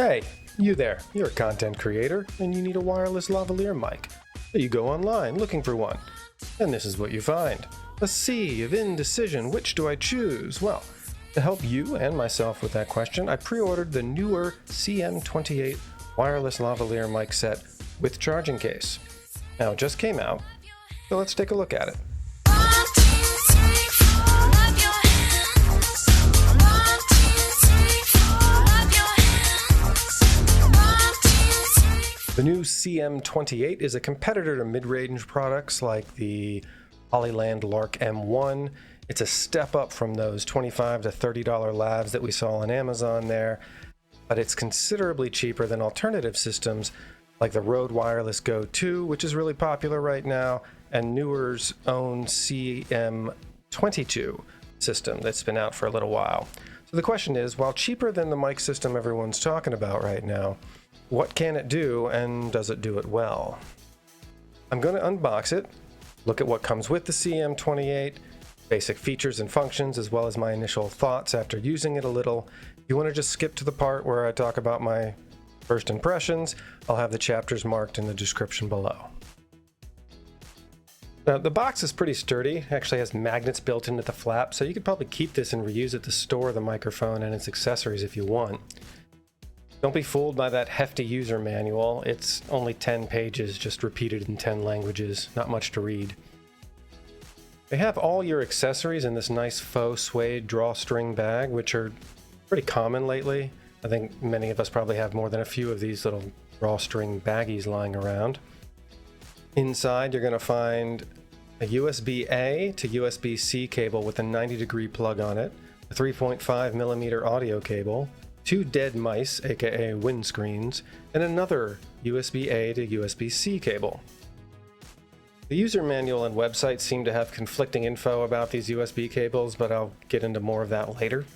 Hey, you there. You're a content creator and you need a wireless lavalier mic. So you go online looking for one. And this is what you find. A sea of indecision. Which do I choose? Well, to help you and myself with that question, I pre-ordered the NEEWER CM28 wireless lavalier mic set with charging case. Now it just came out, so let's take a look at it. The new CM28 is a competitor to mid-range products like the Hollyland Lark M1. It's a step up from those $25 to $30 lavs that we saw on Amazon there, but it's considerably cheaper than alternative systems like the Rode Wireless Go 2, which is really popular right now, and NEEWER's own CM22 system that's been out for a little while. So the question is, while cheaper than the mic system everyone's talking about right now, what can it do, and does it do it well? I'm going to unbox it, look at what comes with the CM28, basic features and functions, as well as my initial thoughts after using it a little. If you want to just skip to the part where I talk about my first impressions, I'll have the chapters marked in the description below. Now, the box is pretty sturdy. It actually has magnets built into the flap, so you could probably keep this and reuse it to store the microphone and its accessories if you want. Don't be fooled by that hefty user manual. It's only 10 pages, just repeated in 10 languages. Not much to read. They have all your accessories in this nice faux suede drawstring bag, which are pretty common lately. I think many of us probably have more than a few of these little drawstring baggies lying around. Inside, you're going to find a USB-A to USB-C cable with a 90-degree plug on it, a 3.5mm audio cable, 2 dead mice, aka windscreens, and another USB-A to USB-C cable. The user manual and website seem to have conflicting info about these USB cables, but I'll get into more of that later.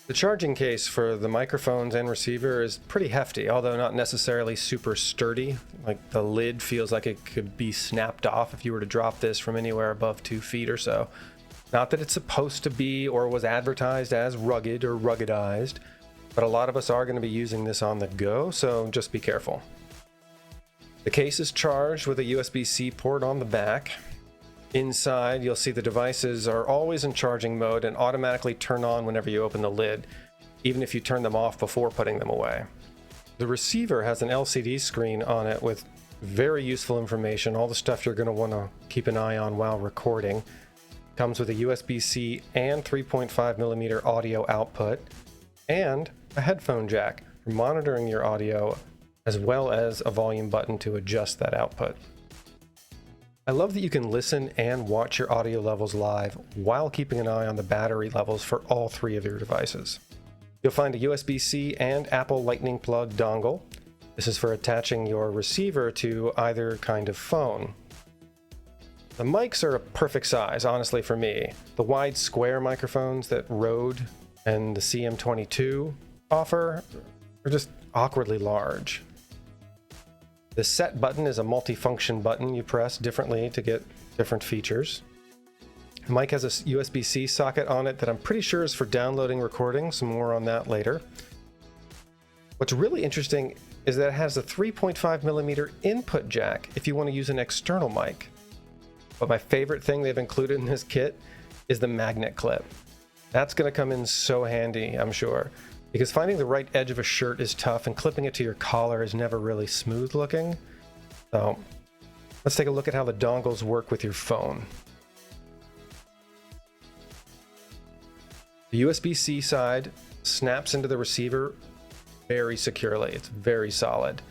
The charging case for the microphones and receiver is pretty hefty, although not necessarily super sturdy. Like, the lid feels like it could be snapped off if you were to drop this from anywhere above 2 feet or so. Not that it's supposed to be or was advertised as rugged or ruggedized, but a lot of us are going to be using this on the go, so just be careful. The case is charged with a USB-C port on the back. Inside, you'll see the devices are always in charging mode and automatically turn on whenever you open the lid, even if you turn them off before putting them away. The receiver has an LCD screen on it with very useful information, all the stuff you're going to want to keep an eye on while recording. Comes with a USB-C and 3.5mm audio output, and a headphone jack for monitoring your audio, as well as a volume button to adjust that output. I love that you can listen and watch your audio levels live while keeping an eye on the battery levels for all 3 of your devices. You'll find a USB-C and Apple Lightning plug dongle. This is for attaching your receiver to either kind of phone. The mics are a perfect size, honestly, for me. The wide square microphones that Rode and the CM22 offer are just awkwardly large. The set button is a multi-function button you press differently to get different features. The mic has a USB-C socket on it that I'm pretty sure is for downloading recording, some more on that later. What's really interesting is that it has a 3.5mm input jack if you want to use an external mic. But my favorite thing they've included in this kit is the magnet clip. That's going to come in so handy, I'm sure, because finding the right edge of a shirt is tough and clipping it to your collar is never really smooth looking. So let's take a look at how the dongles work with your phone. The USB-C side snaps into the receiver very securely. It's very solid.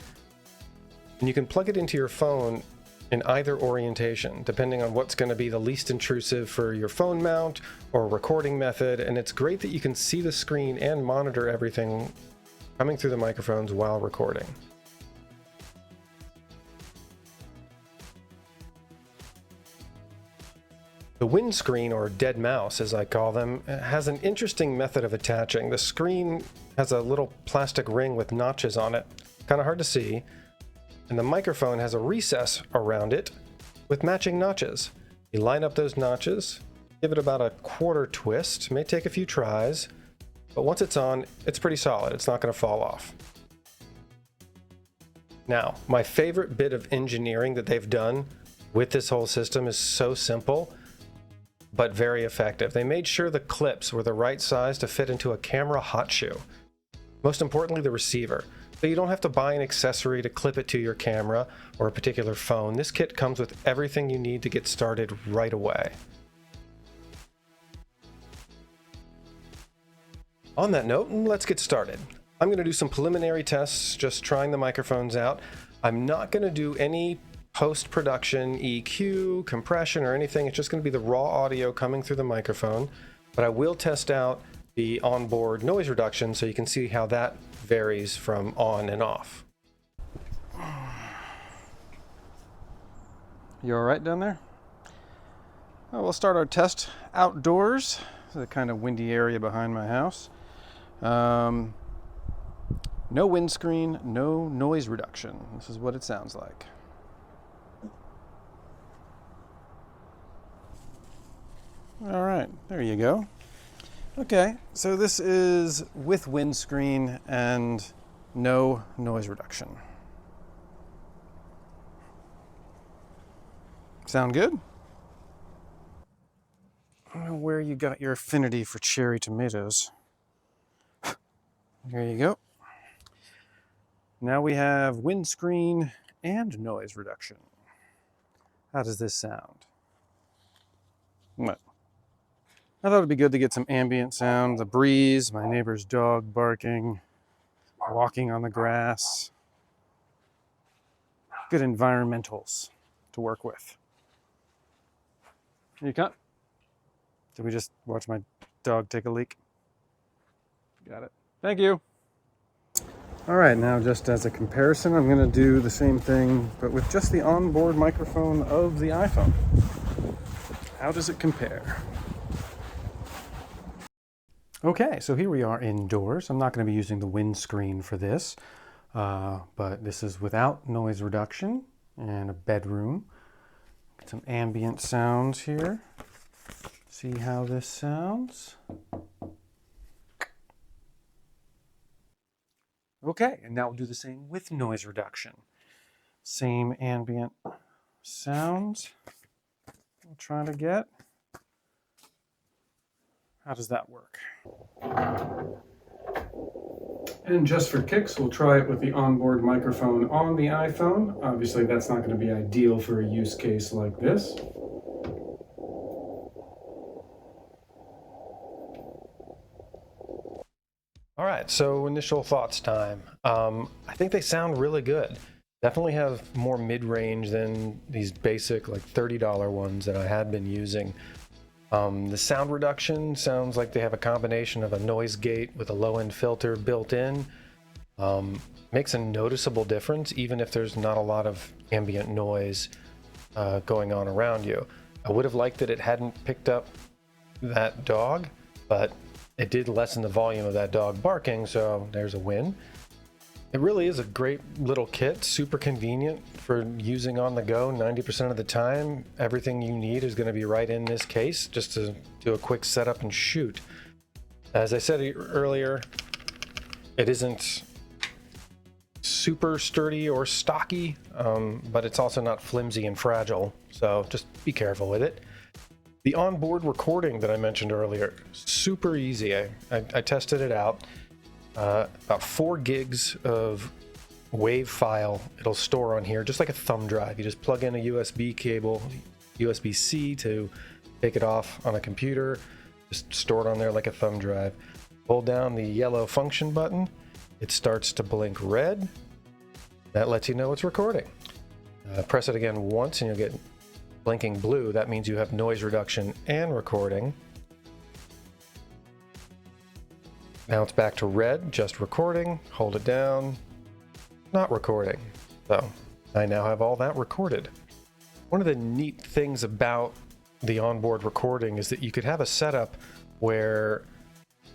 And you can plug it into your phone in either orientation, depending on what's going to be the least intrusive for your phone mount or recording method, and it's great that you can see the screen and monitor everything coming through the microphones while recording. The windscreen, or dead mouse as I call them, has an interesting method of attaching. The screen has a little plastic ring with notches on it, kind of hard to see, and the microphone has a recess around it with matching notches. You line up those notches, give it about a quarter twist, may take a few tries, but once it's on, it's pretty solid. It's not going to fall off. Now, my favorite bit of engineering that they've done with this whole system is so simple, but very effective. They made sure the clips were the right size to fit into a camera hot shoe. Most importantly, the receiver. So you don't have to buy an accessory to clip it to your camera or a particular phone. This kit comes with everything you need to get started right away. On that note, let's get started. I'm going to do some preliminary tests, just trying the microphones out. I'm not going to do any post-production EQ, compression, or anything. It's just going to be the raw audio coming through the microphone, but I will test out the onboard noise reduction so you can see how that varies from on and off. You all right down there? Well, we'll start our test outdoors. This is a kind of windy area behind my house. No windscreen, no noise reduction. This is what it sounds like. All right, there you go. Okay, so this is with windscreen and no noise reduction. Sound good? I don't know where you got your affinity for cherry tomatoes. There you go. Now we have windscreen and noise reduction. How does this sound? What? I thought it'd be good to get some ambient sound, the breeze, my neighbor's dog barking, walking on the grass. Good environmentals to work with. You cut? Did we just watch my dog take a leak? Got it. Thank you. All right, now just as a comparison, I'm going to do the same thing, but with just the onboard microphone of the iPhone. How does it compare? Okay, so here we are indoors. I'm not going to be using the windscreen for this, but this is without noise reduction and a bedroom. Get some ambient sounds here. See how this sounds. Okay, and now we'll do the same with noise reduction. Same ambient sounds we'll try to get. How does that work? And just for kicks, we'll try it with the onboard microphone on the iPhone. Obviously, that's not going to be ideal for a use case like this. All right, so initial thoughts time. I think they sound really good. Definitely have more mid-range than these basic like $30 ones that I had been using. The sound reduction sounds like they have a combination of a noise gate with a low-end filter built in. Makes a noticeable difference even if there's not a lot of ambient noise going on around you. I would have liked that it hadn't picked up that dog, but it did lessen the volume of that dog barking, so there's a win. It really is a great little kit, super convenient for using on the go 90% of the time. Everything you need is going to be right in this case, just to do a quick setup and shoot. As I said earlier, it isn't super sturdy or stocky, but it's also not flimsy and fragile, so just be careful with it. The onboard recording that I mentioned earlier, super easy. I tested it out. About 4 gigs of WAV file it'll store on here, just like a thumb drive. You just plug in a USB cable, USB-C to take it off on a computer, just store it on there like a thumb drive. Hold down the yellow function button, it starts to blink red. That lets you know it's recording. Press it again once and you'll get blinking blue. That means you have noise reduction and recording. Now it's back to red, just recording. Hold it down, not recording. So I now have all that recorded. One of the neat things about the onboard recording is that you could have a setup where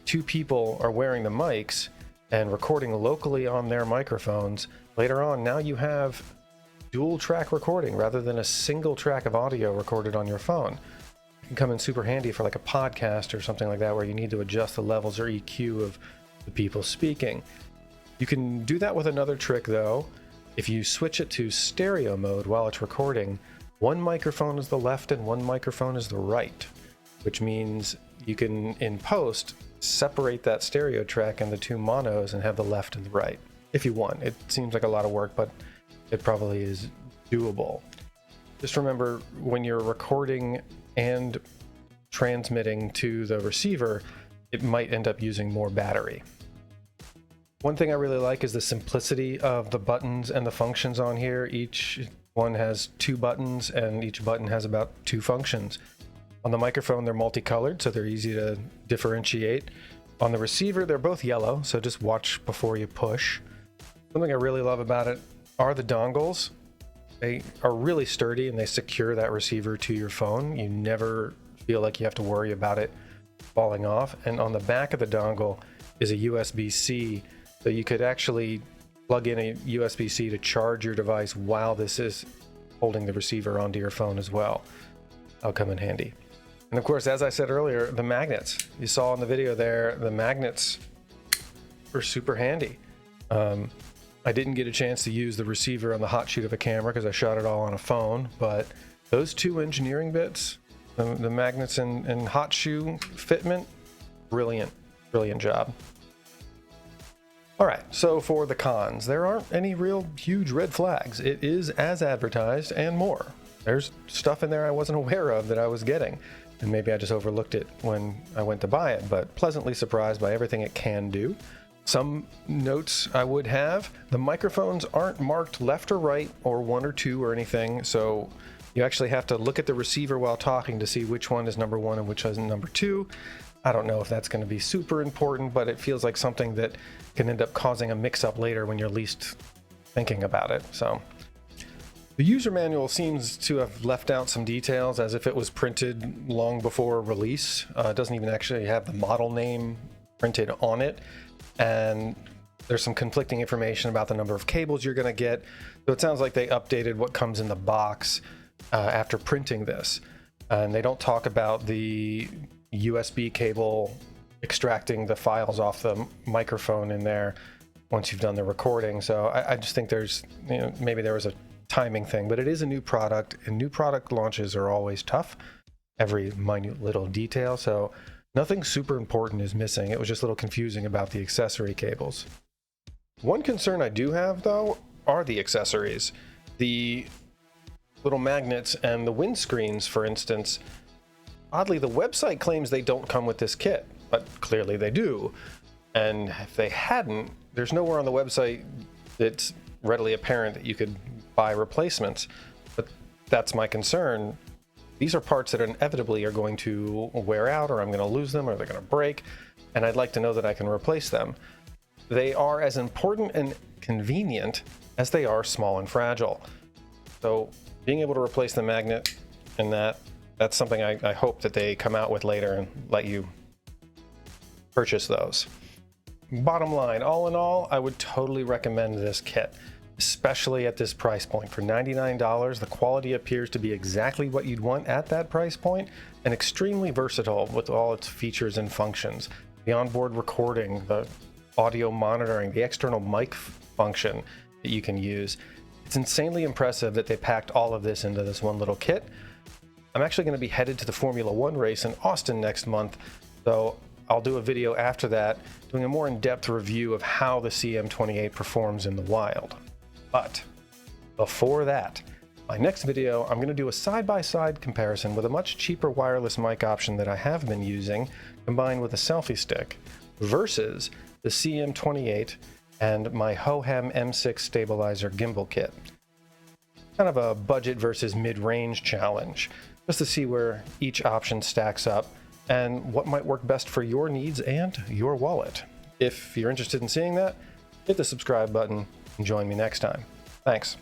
2 people are wearing the mics and recording locally on their microphones. Later on, now you have dual track recording rather than a single track of audio recorded on your phone. can come in super handy for like a podcast or something like that where you need to adjust the levels or EQ of the people speaking. You can do that with another trick though. If you switch it to stereo mode while it's recording, one microphone is the left and one microphone is the right, which means you can, in post, separate that stereo track into two monos and have the left and the right if you want. It seems like a lot of work, but it probably is doable. Just remember, when you're recording and transmitting to the receiver, it might end up using more battery. One thing I really like is the simplicity of the buttons and the functions on here. Each one has 2 buttons and each button has about 2 functions. On the microphone, they're multicolored, so they're easy to differentiate. On the receiver, they're both yellow, so just watch before you push. Something I really love about it are the dongles. They are really sturdy and they secure that receiver to your phone. You never feel like you have to worry about it falling off. And on the back of the dongle is a USB-C, so you could actually plug in a USB-C to charge your device while this is holding the receiver onto your phone as well. That'll come in handy. And of course, as I said earlier, the magnets. You saw in the video there, the magnets are super handy. I didn't get a chance to use the receiver on the hot shoot of a camera because I shot it all on a phone, but those 2 engineering bits, the magnets and hot shoe fitment, brilliant job. All right, so for the cons, there aren't any real huge red flags. It is as advertised and more. There's stuff in there I wasn't aware of that I was getting, and maybe I just overlooked it when I went to buy it, but pleasantly surprised by everything it can do. Some notes I would have: the microphones aren't marked left or right or 1 or 2 or anything, so you actually have to look at the receiver while talking to see which one is number 1 and which is number 2. I don't know if that's going to be super important, but it feels like something that can end up causing a mix-up later when you're least thinking about it. So the user manual seems to have left out some details as if it was printed long before release. It doesn't even actually have the model name printed on it, and there's some conflicting information about the number of cables you're going to get. So it sounds like they updated what comes in the box after printing this, and they don't talk about the USB cable extracting the files off the microphone in there once you've done the recording. So I just think there's, maybe there was a timing thing, but it is a new product, and new product launches are always tough, every minute little detail. So nothing super important is missing. It was just a little confusing about the accessory cables. One concern I do have though are the accessories. The little magnets and the windscreens, for instance. Oddly, the website claims they don't come with this kit, but clearly they do. And if they hadn't, there's nowhere on the website that's readily apparent that you could buy replacements. But that's my concern. These are parts that inevitably are going to wear out, or I'm going to lose them, or they're going to break, and I'd like to know that I can replace them. They are as important and convenient as they are small and fragile. So being able to replace the magnet and that's something I hope that they come out with later and let you purchase those. Bottom line, all in all, I would totally recommend this kit, especially at this price point. For $99, the quality appears to be exactly what you'd want at that price point, and extremely versatile with all its features and functions. The onboard recording, the audio monitoring, the external mic function that you can use. It's insanely impressive that they packed all of this into this one little kit. I'm actually going to be headed to the Formula 1 race in Austin next month, so I'll do a video after that doing a more in-depth review of how the CM28 performs in the wild. But before that, my next video, I'm going to do a side-by-side comparison with a much cheaper wireless mic option that I have been using, combined with a selfie stick, versus the CM28 and my Hohem M6 stabilizer gimbal kit. Kind of a budget versus mid-range challenge, just to see where each option stacks up and what might work best for your needs and your wallet. If you're interested in seeing that, hit the subscribe button and join me next time. Thanks.